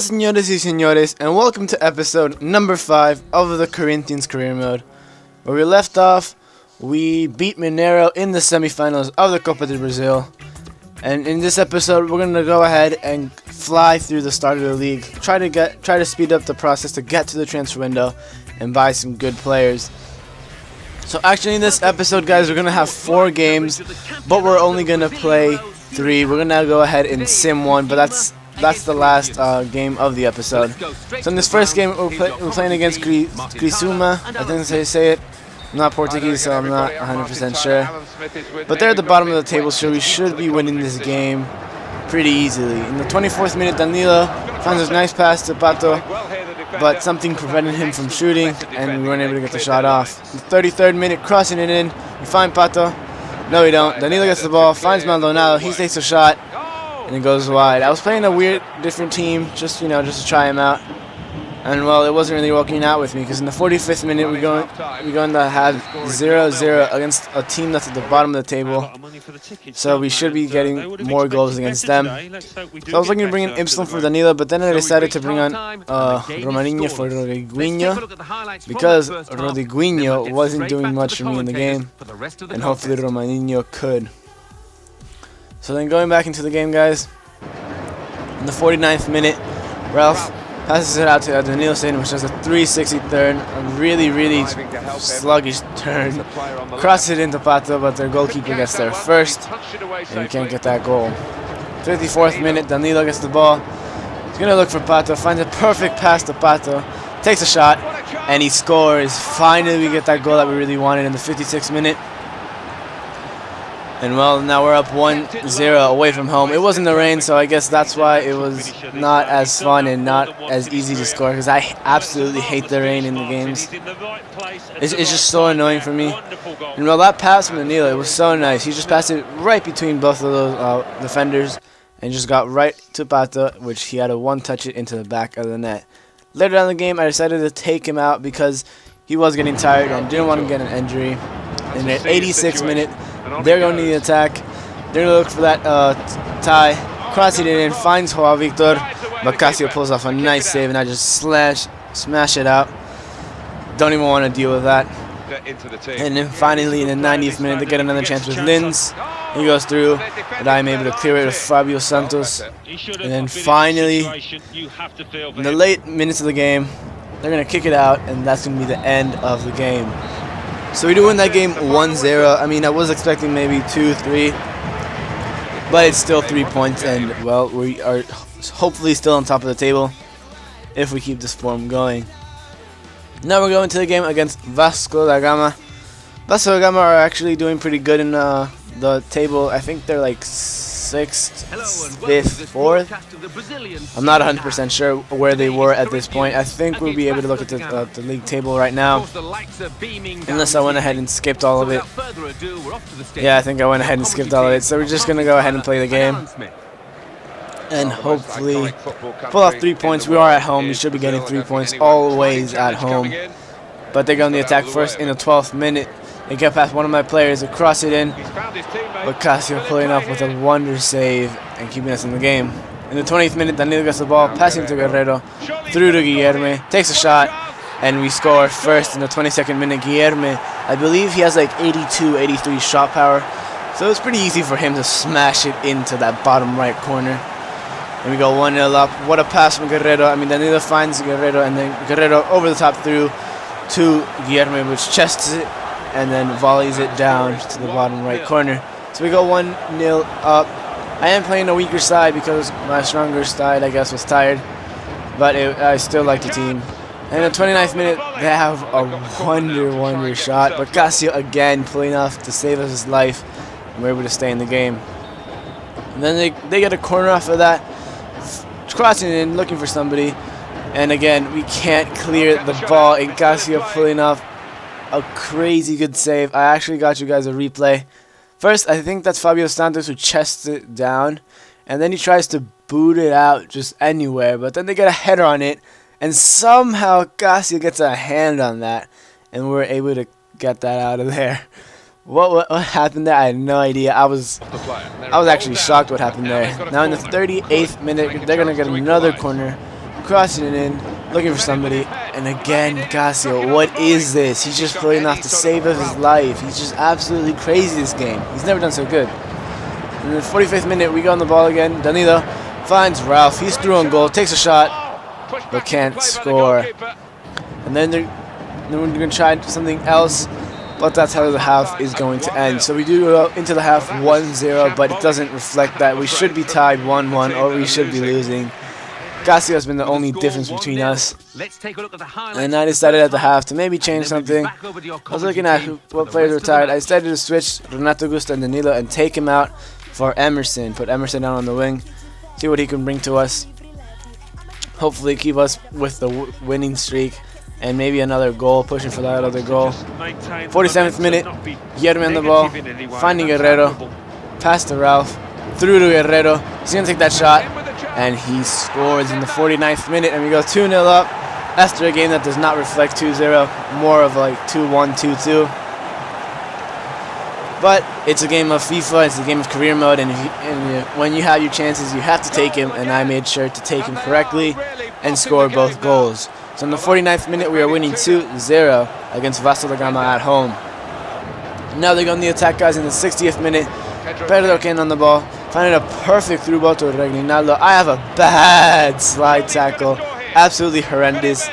señores y señores, and welcome to episode number 5 of the Corinthians Career Mode. Where we left off, we beat Mineiro in the semifinals of the Copa do Brasil. And in this episode, we're going to go ahead and fly through the start of the league. Try to speed up the process to get to the transfer window and buy some good players. So actually in this episode, guys, we're going to have 4 games, but we're only going to play 3. We're going to go ahead and sim 1, but that's the last game of the episode. So in this first game, we're playing against Criciúma. I think that's how you say it. I'm not Portuguese, so I'm not 100% sure. But they're at the bottom of the table, so we should be winning this game pretty easily. In the 24th minute, Danilo finds a nice pass to Pato, but something prevented him from shooting, and we weren't able to get the shot off. In the 33rd minute, crossing it in, we find Pato. No, we don't. Danilo gets the ball, finds Maldonado, he takes a shot, and it goes wide. I was playing a weird, different team, just to try him out. And well, it wasn't really working out with me because in the 45th minute we're going to have 0-0 against a team that's at the bottom of the table. So we should be getting more goals against them. So I was looking to bring in Ipsum for Danilo, but then I decided to bring on Romarinho for Rodriguinho because Rodriguinho wasn't doing much for me in the game, and hopefully Romarinho could. So then going back into the game, guys, in the 49th minute, Ralph passes it out to Danilo, which has a 360 turn, a really sluggish turn. Crosses it into Pato, but their goalkeeper gets there first, and he can't get that goal. 54th minute, Danilo gets the ball. He's going to look for Pato, finds a perfect pass to Pato, takes a shot, and he scores. Finally, we get that goal that we really wanted in the 56th minute. And well, now we're up 1-0 away from home. It wasn't the rain, so I guess that's why it was not as fun and not as easy to score, because I absolutely hate the rain in the games. It's just so annoying for me. And well, that pass from Danilo, it was so nice. He just passed it right between both of those defenders and just got right to Pato, which he had to one-touch it into the back of the net. Later on in the game, I decided to take him out because he was getting tired and didn't want to get an injury. In the 86th minute, they're going to the attack. They're going to look for that tie. Crossing it in, finds Joao Victor. But Casio pulls off a nice save, and I just smash it out. Don't even want to deal with that. And then finally, in the 90th minute, they get another chance with Lins. He goes through, but I'm able to clear it with Fabio Santos. And then finally, in the late minutes of the game, they're going to kick it out, and that's going to be the end of the game. So we do win that game 1-0. I mean, I was expecting maybe 2-3, but it's still 3 points, and well, we are hopefully still on top of the table if we keep this form going. Now we're going to the game against Vasco da Gama. Vasco da Gama are actually doing pretty good in the table. I think they're like 6th, 5th, 4th. I'm not 100% sure where they were at this point. I think we'll be able to look at the league table right now, unless I went ahead and skipped all of it. Yeah, I think I went ahead and skipped all of it. So we're just going to go ahead and play the game and hopefully pull off 3 points. We are at home. We should be getting 3 points always at home. But they're going to attack first in the 12th minute. They get past one of my players to cross it in, but Casio pulling up with a wonder save and keeping us in the game. In the 20th minute, Danilo gets the ball, passing to Guerrero, through to Guilherme, takes a shot, and we score first in the 22nd minute. Guilherme, I believe he has like 82, 83 shot power, so it's pretty easy for him to smash it into that bottom right corner. And we go 1-0 up. What a pass from Guerrero. I mean, Danilo finds Guerrero, and then Guerrero over the top through to Guilherme, which chests it and then volleys it down to the bottom right corner. So we go 1-0 up. I am playing a weaker side because my stronger side, I guess, was tired. But I still like the team. And in the 29th minute, they have a wonder shot. But Casio again pulling off to save us his life. And we're able to stay in the game. And then they get a corner off of that. Crossing in, looking for somebody. And again, we can't clear the ball. And Casio pulling off a crazy good save. I actually got you guys a replay. First, I think that's Fabio Santos who chests it down, and then he tries to boot it out just anywhere, but then they get a header on it, and somehow Casio gets a hand on that, and we're able to get that out of there. What happened there? I had no idea. I was actually shocked what happened there. Now in the 38th minute, they're gonna get another corner. crossing it in, looking for somebody, and again, Casio, what is this? He's just pulling off the save of his life. He's just absolutely crazy this game. He's never done so good. In the 45th minute, we go on the ball again. Danilo finds Ralph. He's through on goal, takes a shot, but can't score. And then we're going to try something else, but that's how the half is going to end. So we do go into the half 1-0, but it doesn't reflect that. We should be tied 1-1, or we should be losing. Casio has been the only difference between us. And I decided at the half to maybe change something. I was looking at what players were tired. I decided to switch Renato Augusto and Danilo and take him out for Emerson. Put Emerson down on the wing. See what he can bring to us. Hopefully keep us with the winning streak. And maybe another goal, pushing for that other goal. 47th minute, Guillermo on the ball, finding Guerrero, pass to Ralph, through to Guerrero. He's going to take that shot, and he scores in the 49th minute, and we go 2-0 up after a game that does not reflect 2-0, more of like 2-1, 2-2. But it's a game of FIFA, it's a game of career mode, and when you have your chances, you have to take him, and I made sure to take him correctly and score both goals. So in the 49th minute, we are winning 2-0 against Vasco da Gama at home. Now they go on the attack, guys, in the 60th minute. Pedro Ken on the ball, finding a perfect through ball to Reginaldo. I have a bad slide tackle, absolutely horrendous,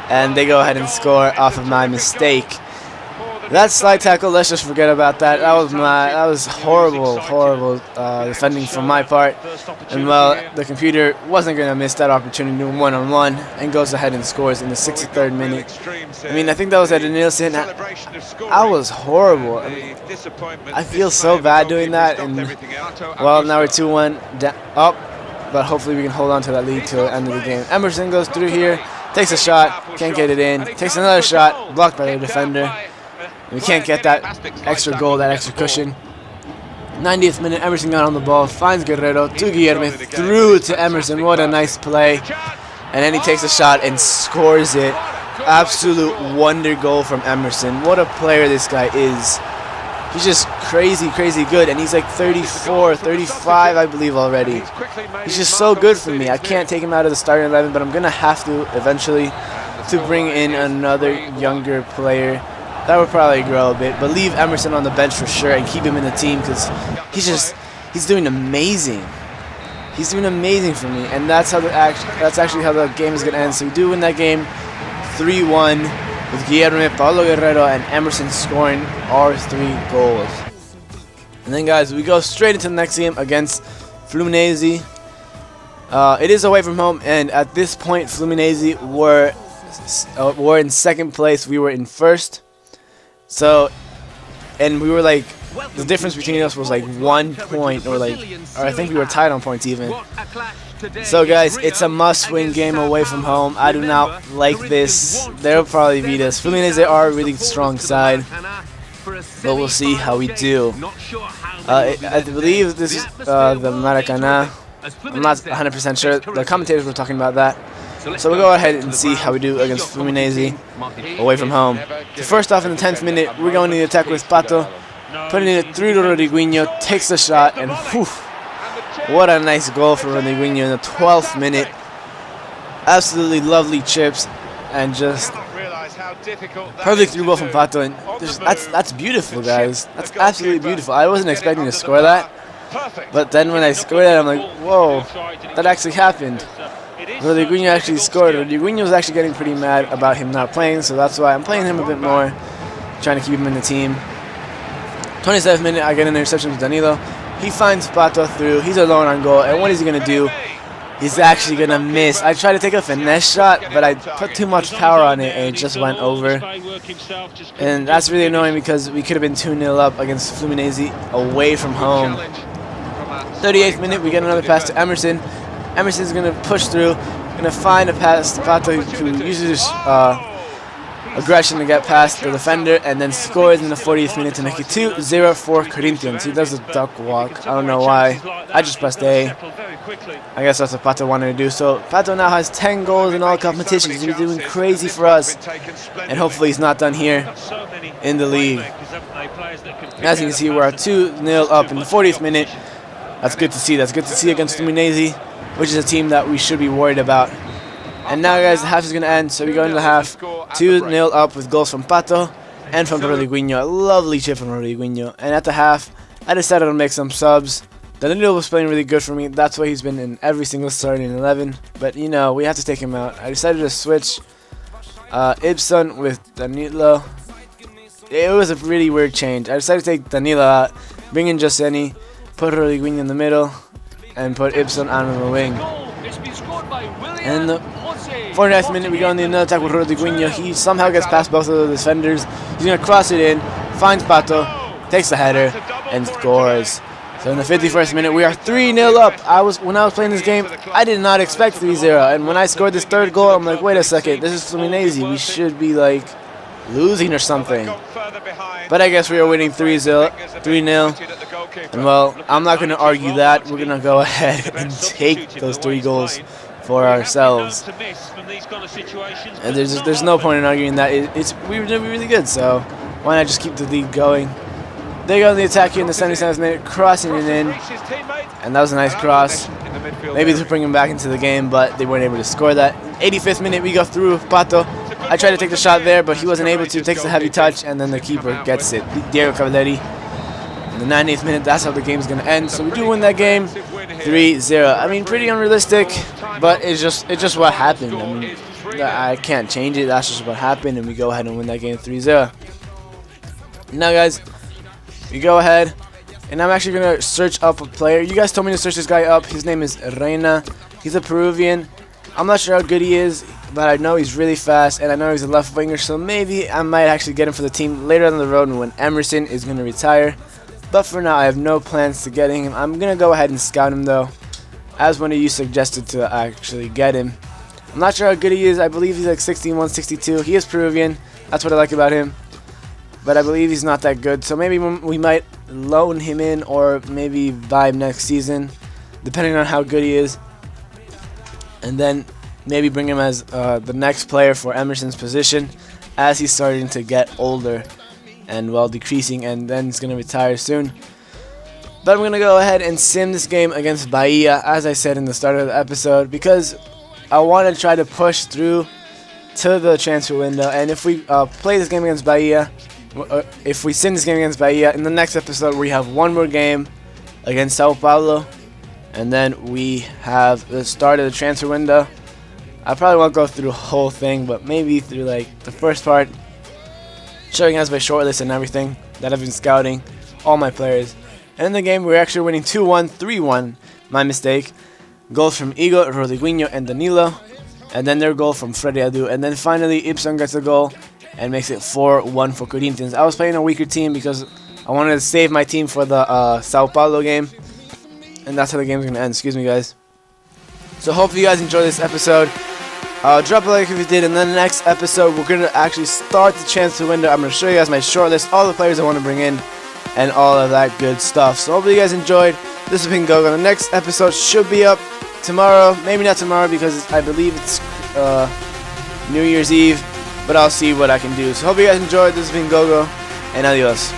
and they go ahead and score off of my mistake. That slide tackle, let's just forget about that. That was horrible defending from my part. And well, the computer wasn't going to miss that opportunity one-on-one and goes ahead and scores in the 63rd minute. I mean, I think that was at Nielsen. I was horrible. I feel so bad doing that. And well, now we're 2-1 up, but hopefully we can hold on to that lead till the end of the game. Emerson goes through here, takes a shot, can't get it in, takes another shot, blocked by the defender. We can't get that extra goal, that extra cushion. 90th minute, Emerson got on the ball, finds Guerrero to Guillermo, through to Emerson. What a nice play. And then he takes a shot and scores it. Absolute wonder goal from Emerson. What a player this guy is. He's just crazy good, and he's like 34, 35, I believe already. He's just so good for me. I can't take him out of the starting 11, but I'm going to have to eventually to bring in another younger player. That would probably grow a bit, but leave Emerson on the bench for sure and keep him in the team because he's doing amazing. He's doing amazing for me, and that's actually how the game is gonna end. So we do win that game, 3-1, with Guillermo, Paulo Guerrero, and Emerson scoring our 3 goals. And then, guys, we go straight into the next game against Fluminense. It is away from home, and at this point, Fluminense were in second place. We were in first. So, and we were like, the difference between us was like 1 point, or I think we were tied on points even. So guys, it's a must-win game away from home. I do not like this. They'll probably beat us. Fluminense are a really strong side, but we'll see how we do. I believe this is the Maracanã. I'm not 100% sure. The commentators were talking about that. So we'll go ahead and see how we do against Fluminense away from home. So first off, in the 10th minute, we're going to the attack with Pato, putting it through to Rodriguinho, takes the shot, and whew, what a nice goal for Rodriguinho in the 12th minute. Absolutely lovely chips, and just perfect through ball from Pato, and that's beautiful, guys. That's absolutely beautiful. I wasn't expecting to score that, but then when I scored that, I'm like, whoa, that actually happened. Rodriguinho actually scored. Rodriguinho was actually getting pretty mad about him not playing, so that's why I'm playing him a bit more, trying to keep him in the team. 27th minute, I get an interception with Danilo. He finds Pato through. He's alone on goal, and what is he going to do? He's actually going to miss. I tried to take a finesse shot, but I put too much power on it, and it just went over. And that's really annoying because we could have been 2-0 up against Fluminense away from home. 38th minute, we get another pass to Emerson. Emerson's going to push through, going to find a pass to Pato, who uses his aggression to get past the defender, and then scores in the 40th minute to make it 2-0 for Corinthians. He does a duck walk. I don't know why. I just pressed A. I guess that's what Pato wanted to do. So Pato now has 10 goals in all competitions. He's doing crazy for us, and hopefully he's not done here in the league. As you can see, we're 2-0 up in the 40th minute. That's good to see. That's good to see against Fluminense, which is a team that we should be worried about. And now, guys, the half is going to end, so we go into the half 2-0 up with goals from Pato and from Rodriguinho. A lovely chip from Rodriguinho. And at the half, I decided to make some subs. Danilo was playing really good for me. That's why he's been in every single starting 11. But, you know, we have to take him out. I decided to switch Ibson with Danilo. It was a really weird change. I decided to take Danilo out, bring in Joseni, put Rodriguinho in the middle, and put Ibson on the wing. And in the 49th minute, we go in the another attack with Rodriguinho. He somehow gets past both of the defenders. He's going to cross it in, finds Pato, takes the header, and scores. So in the 51st minute, we are 3-0 up. When I was playing this game, I did not expect 3-0. And when I scored this third goal, I'm like, wait a second, this is Fluminense. We should be like losing or something. But I guess we are winning 3-0. And well, I'm not going to argue that. We're going to go ahead and take those 3 goals for ourselves. And there's no point in arguing that. We were doing really good, so why not just keep the lead going? They go in the attack here in the 77th minute, crossing it in, and that was a nice cross. Maybe to bring him back into the game, but they weren't able to score that. 85th minute, we go through Pato. I tried to take the shot there, but he wasn't able to. Takes a heavy touch, and then the keeper gets it. Diego Cavalieri. In the 90th minute, that's how the game's going to end. So we do win that game, 3-0. I mean, pretty unrealistic, but it's just what happened. I mean, I can't change it. That's just what happened, and we go ahead and win that game 3-0. Now, guys, we go ahead, and I'm actually going to search up a player. You guys told me to search this guy up. His name is Reina. He's a Peruvian. I'm not sure how good he is, but I know he's really fast, and I know he's a left winger, so maybe I might actually get him for the team later on the road when Emerson is going to retire. But for now, I have no plans to getting him. I'm going to go ahead and scout him, though, as one of you suggested to actually get him. I'm not sure how good he is. I believe he's like 61, 62. He is Peruvian. That's what I like about him. But I believe he's not that good, so maybe we might loan him in or maybe buy him next season, depending on how good he is. And then maybe bring him as the next player for Emerson's position as he's starting to get older and, well, decreasing, and then he's going to retire soon. But I'm going to go ahead and sim this game against Bahia, as I said in the start of the episode, because I want to try to push through to the transfer window. And if we play this game against Bahia, if we sim this game against Bahia, in the next episode we have one more game against Sao Paulo, and then we have the start of the transfer window. I probably won't go through the whole thing, but maybe through like the first part, showing us my shortlist and everything that I've been scouting, all my players. And in the game, we're actually winning 2-1, 3-1, my mistake. Goals from Igor, Rodriguinho, and Danilo. And then their goal from Freddy Adu. And then finally, Ibson gets a goal and makes it 4-1 for Corinthians. I was playing a weaker team because I wanted to save my team for the Sao Paulo game. And that's how the game's going to end. Excuse me, guys. So hopefully you guys enjoyed this episode. Drop a like if you did. And then the next episode, we're going to actually start the transfer window. I'm going to show you guys my short list, all the players I want to bring in, and all of that good stuff. So hopefully you guys enjoyed. This has been Gogo. The next episode should be up tomorrow. Maybe not tomorrow because I believe it's New Year's Eve. But I'll see what I can do. So hope you guys enjoyed. This has been Gogo, and adios.